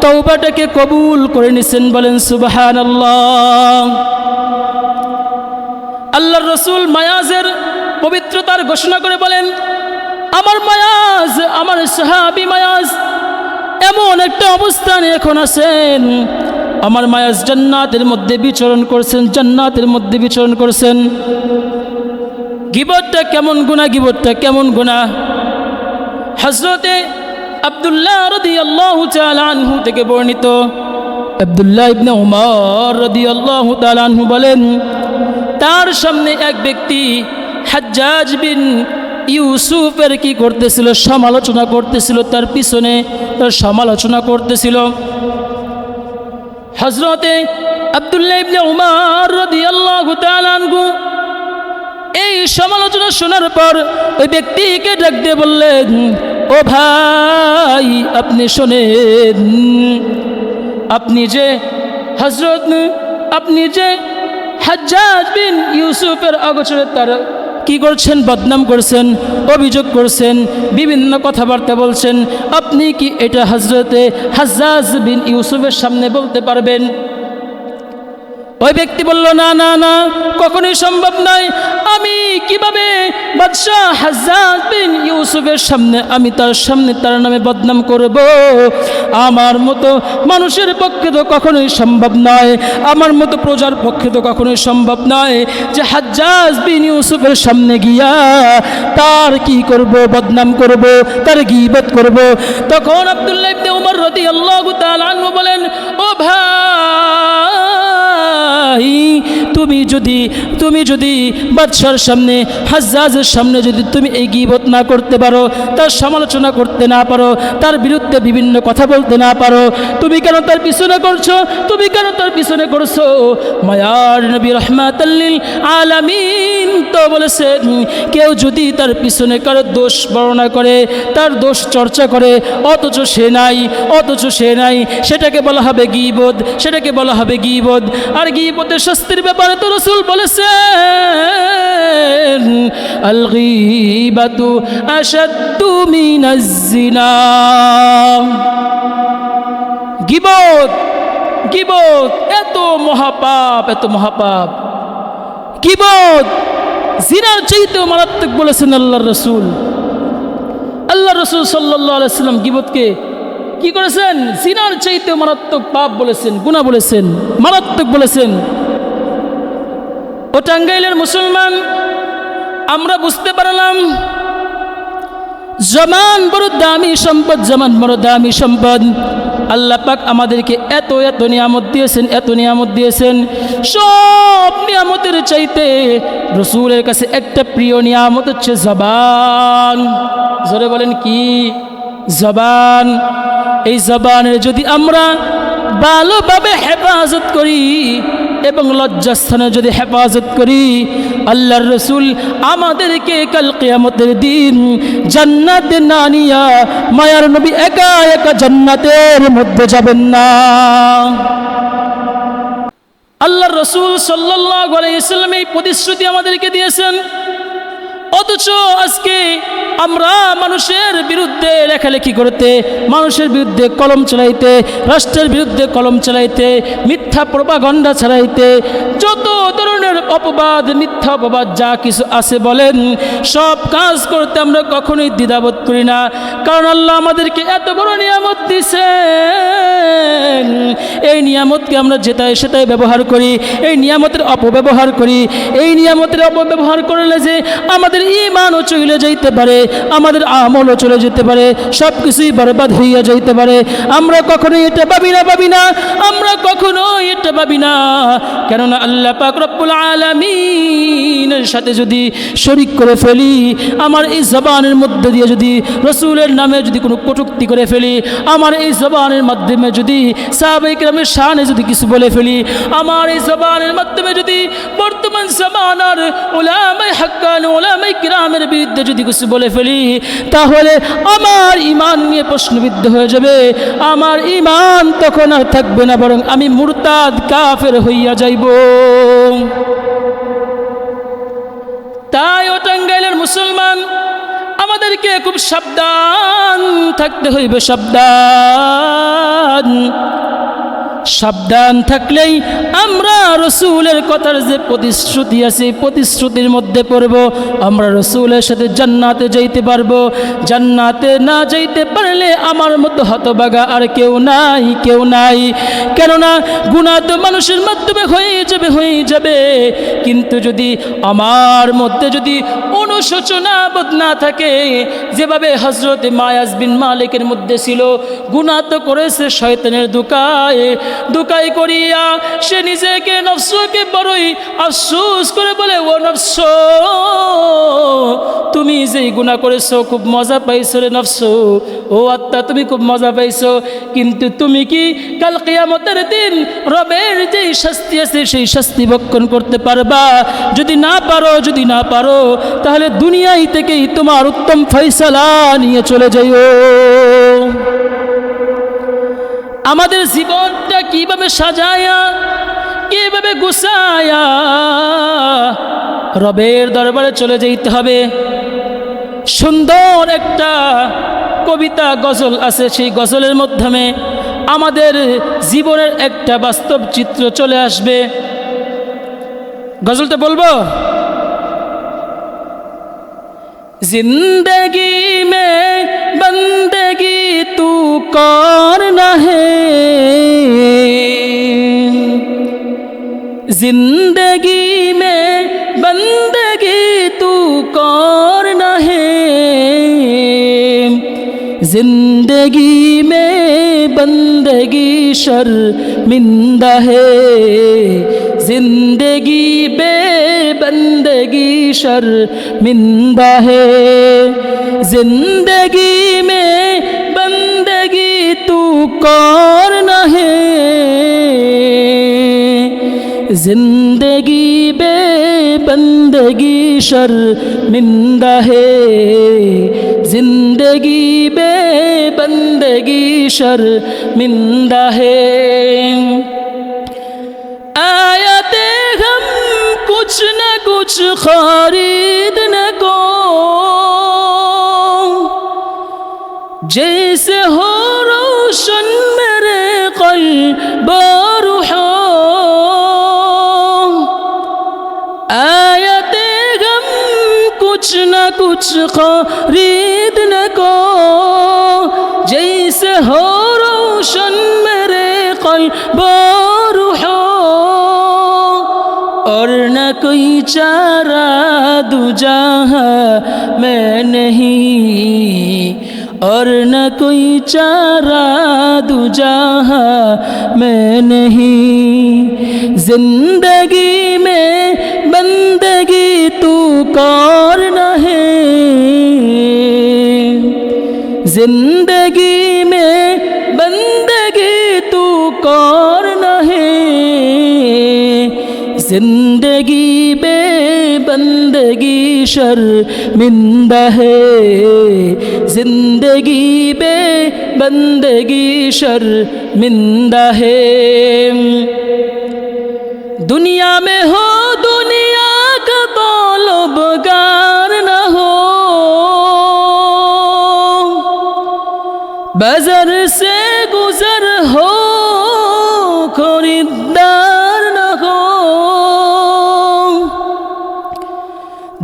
তওবাটাকে কবুল করে নিছেন, বলেন সুবহানাল্লাহ। আল্লাহর রাসূল মায়াজের পবিত্রতার ঘোষণা করে বলেন, আমার মায়াজ, আমার সাহাবী মায়াজ এমন একটা অবস্থানে এখন আছেন, আমার মায়াজ জান্নাতের মধ্যে বিচরণ করছেন, জান্নাতের মধ্যে বিচরণ করছেন। গীবতটা কেমন গুনাহ, গীবতটা কেমন গুনাহ? হযরতে আব্দুল্লাহ রাদিয়াল্লাহু তাআলা আনহু থেকে বর্ণিত, আব্দুল্লাহ ইবনে উমর রাদিয়াল্লাহু তাআলা আনহু বলেন, তার সামনে এক ব্যক্তি হাজ্জাজ বিন ইউসুফের কি করতেছিল, সমালোচনা করতেছিল, তার পিছনে তার সমালোচনা করতেছিল। হযরতে আব্দুল্লাহ ইবনে উমর রাদিয়াল্লাহু তাআলা আনহু এই সমালোচনা শোনার পর ওই ব্যক্তিকে ডাক দিয়ে বললেন, ও ভাই আপনি শোনেন, আপনি যে হাজ্জাজ বিন ইউসুফের অগোচরে তার কি করছেন, বদনাম করছেন, অভিযোগ করছেন, বিভিন্ন কথাবার্তা বলছেন, আপনি কি এটা হযরতে হাজ্জাজ বিন ইউসুফের সামনে বলতে পারবেন? ওই ব্যক্তি বলল, না না না, কখনোই সম্ভব নয়। আমি কিভাবে বাদশাহ হাজ্জাজ বিন ইউসুফের সামনে, আমি তার সামনে তার নামে বদনাম করব? আমার মতো মানুষের পক্ষে তো কখনোই সম্ভব নয়, আমার মতো প্রজার পক্ষে তো কখনোই সম্ভব নয় যে হাজ্জাজ বিন ইউসুফের সামনে গিয়া তার কি করব, বদনাম করব, তার গীবত করব। তখন আব্দুল্লাহ ইবনে উমর রাদিয়াল্লাহু তাআলা আনহু বলেন, ও ভাই, তুমি যদি বাদশার সামনে, হাজ্জাজের সামনে যদি তুমি এই গীবত না করতে পারো, তার সমালোচনা করতে না পারো, তার বিরুদ্ধে বিভিন্ন কথা বলতে না পারো, তুমি কেন তার পিছনে করছো, তুমি কেন তার পিছনে করছো? মায়ার নবী রাহমাতুল লিল আলামিন তো বলেছেন, কেউ যদি তার পিছনে কারো দোষ বর্ণনা করে, তার দোষ চর্চা করে, অথচ সে নাই, সেটাকে বলা হবে গীবত, সেটাকে বলা হবে গীবত। আর গীবতের শাস্তির ব্যাপারে তো রাসূল বলেছেন, আল গীবাতু আশাদ্দু মিনাজ জিনা। গীবত এত মহাপাপ, এত মহাপাপ। গীবত জিনার চাইতেও মারাত্মক বলেছেন আল্লাহর রাসূল। আল্লাহর রাসূল সাল্লাল্লাহু আলাইহি ওয়াসাল্লাম গীবতকে কি করেছেন? জিনার চাইতেও মারাত্মক পাপ বলেছেন, গুনাহ বলেছেন, মারাত্মক বলেছেন। ও টাঙ্গাইলের মুসলমান, আমরা বুঝতে পারলাম জমান বড় দামি সম্পদ, জমান বড় দামি সম্পদ। আল্লাহ পাক আমাদেরকে এত এত নিয়ামত দিয়েছেন, এত নিয়ামত দিয়েছেন। সব নিয়ামতের চাইতে রাসূলের কাছে একটা প্রিয় নিয়ামত হচ্ছে জবান। জোরে বলেন কি? জবান। এই জবানের যদি আমরা ভালোভাবে হেফাজত করি এবং লজ্জাস্থানে যদি হেফাজত করি, আল্লাহর রাসূল আমাদেরকে কাল কিয়ামতের দিন জান্নাতে না নিয়া মায়ার নবী একা একা জান্নাতের মধ্যে যাবেন না। আল্লাহর রাসূল সাল্লাল্লাহু আলাইহি ওয়াসাল্লাম এই প্রতিশ্রুতি আমাদেরকে দিয়েছেন, অথচ আজকে আমরা মানুষের বিরুদ্ধে লেখালেখি করতে, মানুষের বিরুদ্ধে কলম চালাইতে, রাষ্ট্রের বিরুদ্ধে কলম চালাইতে, মিথ্যা প্রপাগণ্ডা চালাইতে, যত ধরনের অপবাদ, মিথ্যা অপবাদ যা কিছু আছে বলেন, সব কাজ করতে আমরা কখনোই দ্বিধাবোধ করি না। কারণ আল্লাহ আমাদেরকে এত বড় নিয়ামত দিয়েছেন, এই নিয়ামতকে আমরা যেটাই সেটাই ব্যবহার করি, এই নিয়ামতের অপব্যবহার করি। এই নিয়ামতের অপব্যবহার করলে যে আমাদের ঈমানও চলে যাইতে পারে, আমাদের আমলও চলে যেতে পারে, সব কিছুই বরবাদ হইয়া যাইতে পারে। আমরা কখনোই এটা ভাবি না, আমরা কখনোই এটা ভাবি না। কেননা আল্লাহ পাক রব্বুল আলামিনের সাথে যদি শরীক করে ফেলি, আমার এই জবানের মধ্যে দিয়ে যদি রসুলের নামে যদি কোনো কটূক্তি করে ফেলি, আমার এই জবানের মাধ্যমে যদি সাহাবায়ে কেরামের শানে যদি কিছু বলে ফেলি, আমার এই জবানের মাধ্যমে যদি বর্তমান জামানার উলামায়ে হাক্কান, উলামায়ে কিরামের বিরুদ্ধে যদি কিছু বলে ফেলি, তাহলে আমার ঈমান নিয়ে প্রশ্নবিদ্ধ হয়ে যাবে। আমার ঈমান তখন আর থাকবে না, বরং আমি মুরতাদ কাফের হইয়া যাইব। তাই ও টাঙ্গাইলের মুসলমান, আমাদেরকে খুব সাবধান থাকতে হইবে। সাবধান থাকলেই আমরা রসুলের কথার যে প্রতিশ্রুতি আছে, প্রতিশ্রুতির মধ্যে পড়ব, আমরা রসুলের সাথে জান্নাতে যাইতে পারবো। জান্নাতে না যাইতে পারলে আমার মতো হতভাগা আর কেউ নাই। কেননা গুনাহ তো মানুষের মাধ্যমে হয়ে যাবে, কিন্তু যদি আমার মধ্যে যদি অনুশোচনা বোধ না থাকে, যেভাবে হযরত মায়াজ বিন মালিকের মধ্যে ছিল, গুনাহ তো করেছে শয়তানের দুকাই করিয়া, সে নিজেকে নফসকে বড়ই আফসোস করে বলে, ও নফস, তুমি যেই গুনাহ করেছো খুব মজা পাইছো রে নফস, ও আত্মা তুমি খুব মজা পাইছো, কিন্তু তুমি কি কাল কিয়ামতের দিন রবের যেই শাস্তি আছে সেই শাস্তি ভক্ষণ করতে পারবা? যদি না পারো তাহলে দুনিয়ায় থেকেই তোমার উত্তম ফয়সালা নিয়ে চলে যাইও। আমাদের জীবনটা কিভাবে সাজায়া, কিভাবে গুছায়া রবের দরবারে চলে যেতে হবে। সুন্দর একটা কবিতা গজল আছে, সেই গজলের মাধ্যমে আমাদের জীবনের একটা বাস্তব চিত্র চলে আসবে। গজলটা বলবো। जिंदगी में बंदगी तू करना है, जिंदगी में बंदगी तू करना है, जिंदगी में बंदगी शर्मिंदा है, जिंदगी बेबंदगी शर्मिंदा है, जिंदगी में बंदगी तू करना है, जिंदगी बेबंदगी शर्मिंदा है, जिंदगी बेबंदगी शर्मिंदा है। आयते हम कुछ न कुछ खरीदने को, जैसे हो रोशन मेरे क़ल्ब और रूह, आयते हम कुछ न कुछ खरीदने को, जैसे हो रोशन मेरे क़ल्ब और रूह, और न कोई चारा दूजा मैं नहीं, और न कोई चारा दूजा मैं नहीं, जिंदगी में बंदगी तू करना है, जिंदगी में बंदगी तू करना है, जिंदगी बेबंदगी शर्मिंदा है, जिंदगी बेबंदगी शर्मिंदा है। दुनिया में हो दुनिया का तलबगार न हो, बाजार से गुजर हो खरीदार न हो,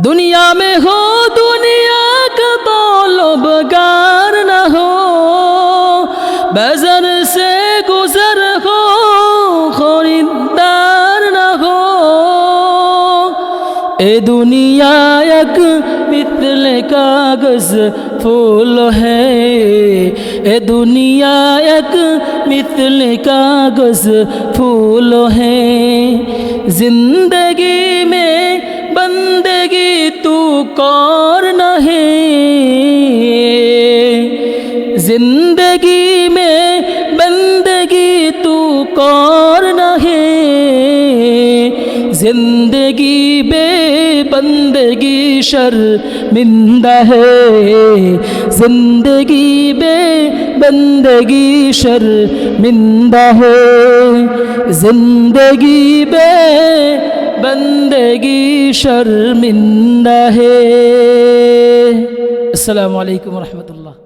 दुनिया में हो दुनिया का तलबगार न हो, बाजार से गुजर हो खरीदार न हो। ए दुनिया एक मिथल कागज फूल है, ए दुनिया एक मिथल कागज फूल है। जिंदगी में बंदगी तू कौर नहीं, जिंदगी में बंदगी तू कौर नहीं, जिंदगी बे बंदगी शर्मिंदा है, जिंदगी बे बंदगी शर्मिंदा है, जिंदगी बे बंदगी शर्मिंदा है। अस्सलामु अलैकुम व रहमतुल्लाह।